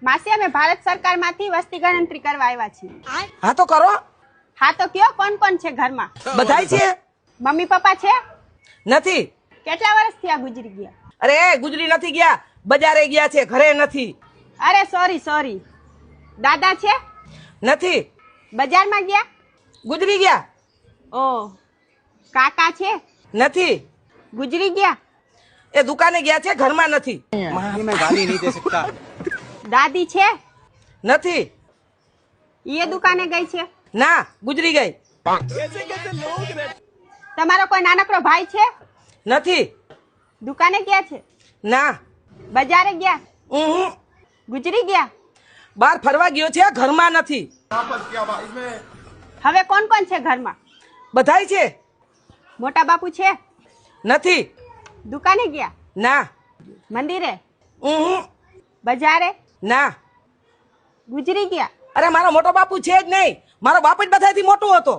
માસી અમે ભારત સરકારમાંથી વસ્તી ગણતરી કરવા આવ્યા છીએ. હા તો કરો. હા તો કયો કોણ કોણ છે ઘરમાં? બધાય છે? મમ્મી પપ્પા છે? નથી. કેટલા વર્ષથી આ ગુજરી ગયા? અરે ગુજરી નથી ગયા, બજારે ગયા છે, ઘરે નથી. અરે સોરી. દાદા છે? નથી. બજારમાં ગયા? ગુજરી ગયા. ઓ કાકા છે? નથી. ગુજરી ગયા? એ દુકાને ગયા છે, ઘરમાં નથી. દાદી છે? નથી. એ દુકાને ગઈ છે? ના, ગુજરી ગઈ. તમારો કોઈ નાનકડો ભાઈ છે? નથી. દુકાને ગયા છે? ના. બજારે ગયા? ઉહું. ગુજરી ગયા? બહાર ફરવા ગયો છે, ઘરમાં નથી. હવે કોણ કોણ છે ઘરમાં? બધાય છે? મોટા બાપુ છે? નથી. દુકાને ગયા? ના. મંદિરે? ઉહું. બજારે? ના. ગુજરી ગયા? અરે મારો મોટો બાપુ છે જ નહીં, મારો બાપ જ બધાથી મોટો હતો.